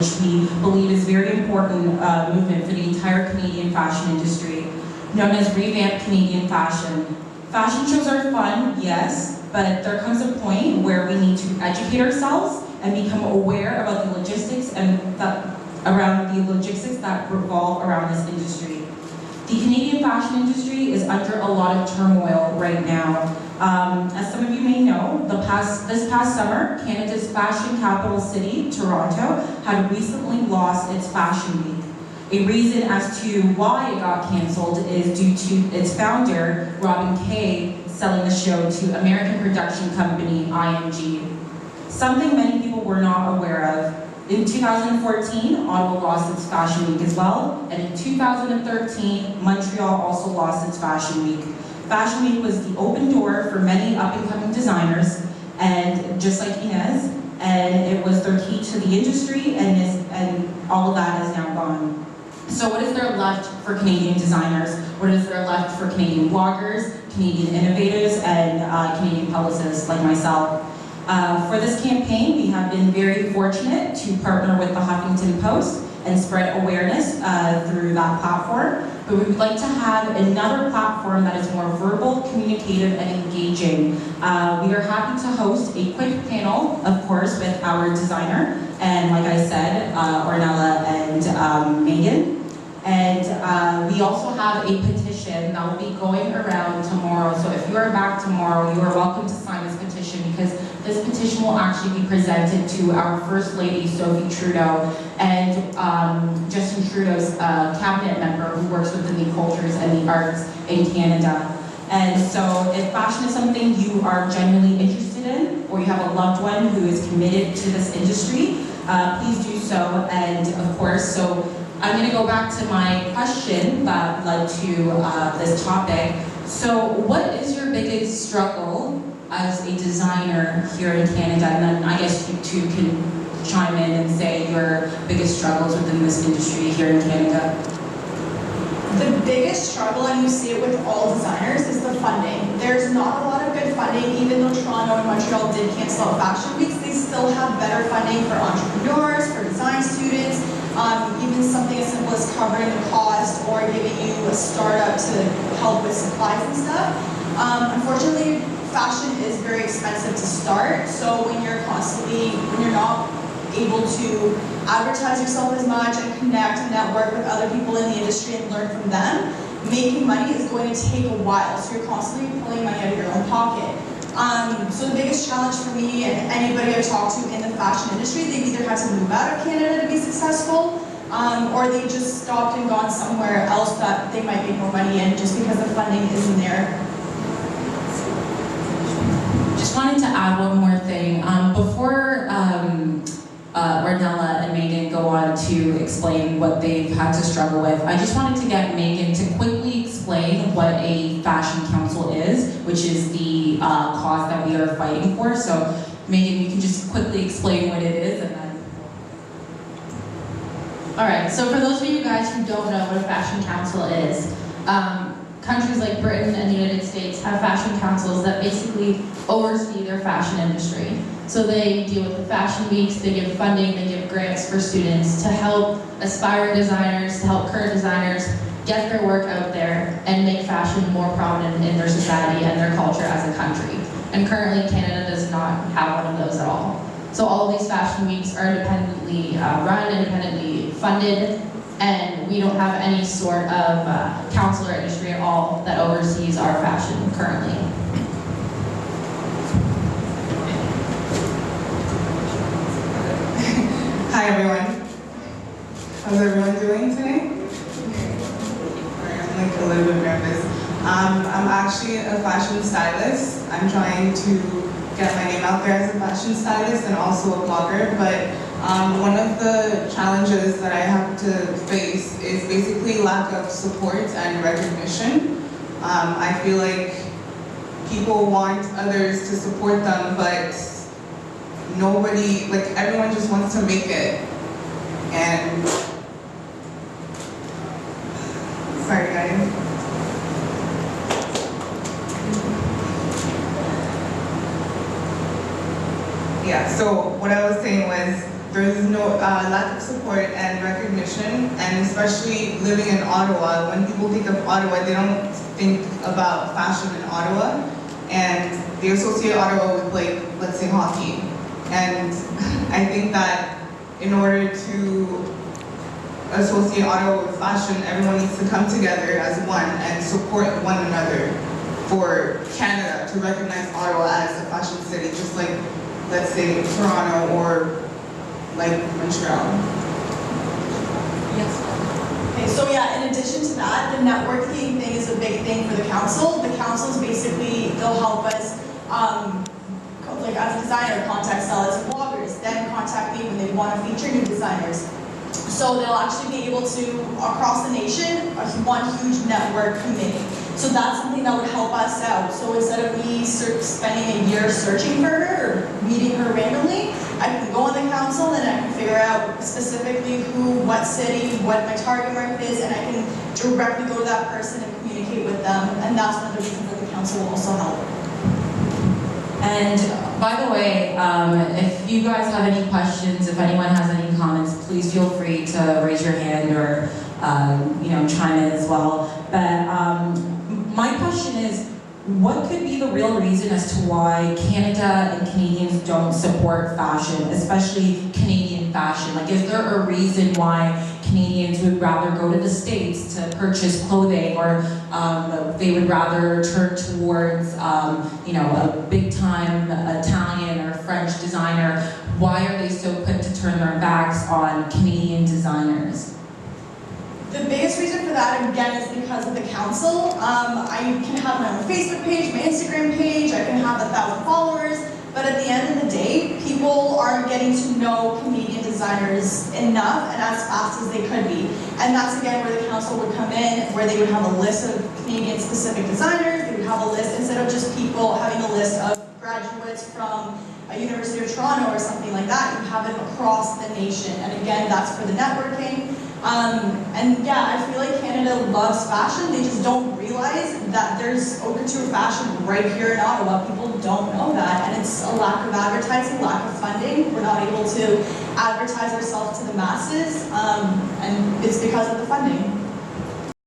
which we believe is very important movement for the entire Canadian fashion industry, known as Revamped Canadian Fashion. Fashion shows are fun, yes, but there comes a point where we need to educate ourselves and become aware about the logistics and around the logistics that revolve around this industry. The Canadian fashion industry is under a lot of turmoil right now. As some of you may know, this past summer, Canada's fashion capital city, Toronto, had recently lost its Fashion Week. A reason as to why it got canceled is due to its founder, Robin Kay, selling the show to American production company IMG. Something many people were not aware of. In 2014, Ottawa lost its Fashion Week as well, and in 2013, Montreal also lost its Fashion Week. Fashion Week was the open door for many up-and-coming designers, and just like Inez, and it was their key to the industry, and all of that is now gone. So what is there left for Canadian designers? What is there left for Canadian bloggers, Canadian innovators, and Canadian publicists like myself? For this campaign, we have been very fortunate to partner with the Huffington Post and spread awareness through that platform. But we would like to have another platform that is more verbal, communicative, and engaging. We are happy to host a quick panel, of course, with our designer, and like I said, Ornella and Megan. And we also have a petition that will be going around tomorrow. So if you are back tomorrow, you are welcome to sign this petition, because this petition will actually be presented to our First Lady, Sophie Trudeau, and Justin Trudeau's cabinet member who works within the cultures and the arts in Canada. And so if fashion is something you are genuinely interested in, or you have a loved one who is committed to this industry, please do so. And of course, so I'm going to go back to my question that led to this topic. So what is your biggest struggle as a designer here in Canada? And then I guess you two can chime in and say your biggest struggles within this industry here in Canada. The biggest struggle, and you see it with all designers, is the funding. There's not a lot of good funding. Even though Toronto and Montreal did cancel out Fashion Weeks, they still have better funding for entrepreneurs, for design students, even something as simple as covering the cost or giving you a startup to help with supplies and stuff. Unfortunately, fashion is very expensive to start, so when you're not able to advertise yourself as much and connect and network with other people in the industry and learn from them, making money is going to take a while, so you're constantly pulling money out of your own pocket. So the biggest challenge for me and anybody I've talked to in the fashion industry, they've either had to move out of Canada to be successful, or they just stopped and gone somewhere else that they might make more money in just because the funding isn't there. Just wanted to add one more thing. Before Ornella and Megan go on to explain what they've had to struggle with, I just wanted to get Megan to quickly explain what a fashion council is, which is the cause that we are fighting for. So Megan, you can just quickly explain what it is, and then. All right, so for those of you guys who don't know what a fashion council is, countries like Britain and the United States have fashion councils that basically oversee their fashion industry. So they deal with the fashion weeks, they give funding, they give grants for students to help aspiring designers, to help current designers get their work out there and make fashion more prominent in their society and their culture as a country. And currently Canada does not have one of those at all. So all of these fashion weeks are independently run, independently funded, and we don't have any sort of council or industry at all that oversees our fashion currently. Hi everyone. How's everyone doing today? I'm like a little bit nervous. I'm actually a fashion stylist. I'm trying to get my name out there as a fashion stylist and also a blogger, but one of the challenges that I have to face is basically lack of support and recognition. I feel like people want others to support them, but nobody, like everyone just wants to make it. And, sorry guys. Yeah, so what I was saying was, there is no lack of support and recognition, and especially living in Ottawa, when people think of Ottawa, they don't think about fashion in Ottawa, and they associate Ottawa with, like, let's say hockey. And I think that in order to associate Ottawa with fashion, everyone needs to come together as one and support one another for Canada to recognize Ottawa as a fashion city, just like, let's say, Toronto or like Montreal. Yes. Okay, so yeah, in addition to that, the networking thing is a big thing for the council. The council is basically, they'll help us, like as a designer, contact sellers and bloggers, then contact me when they want to feature new designers. So they'll actually be able to, across the nation, one huge network committee. So that's something that would help us out. So instead of me spending a year searching for her or meeting her randomly, I can go on the council and I can figure out specifically who, what city, what my target market is, and I can directly go to that person and communicate with them. And that's one of the reasons that the council will also help. And by the way, if you guys have any questions, if anyone has any comments, please feel free to raise your hand or chime in as well. But my question is, what could be the real reason as to why Canada and Canadians don't support fashion, especially Canadian fashion? Like, is there a reason why Canadians would rather go to the States to purchase clothing, or they would rather turn towards, a big-time Italian or French designer? Why are they so quick to turn their backs on Canadian designers? The biggest reason for that, again, is because of the council. I can have my own Facebook page, my Instagram page, I can have 1,000 followers, but at the end of the day, people aren't getting to know Canadian designers enough and as fast as they could be. And that's again where the council would come in, where they would have a list of Canadian specific designers, they would have a list, instead of just people having a list of graduates from a University of Toronto or something like that, you have it across the nation. And again, that's for the networking. And yeah, I feel like Canada loves fashion, they just don't realize that there's haute couture fashion right here in Ottawa. People don't know that, and it's a lack of advertising, lack of funding. We're not able to advertise ourselves to the masses, and it's because of the funding.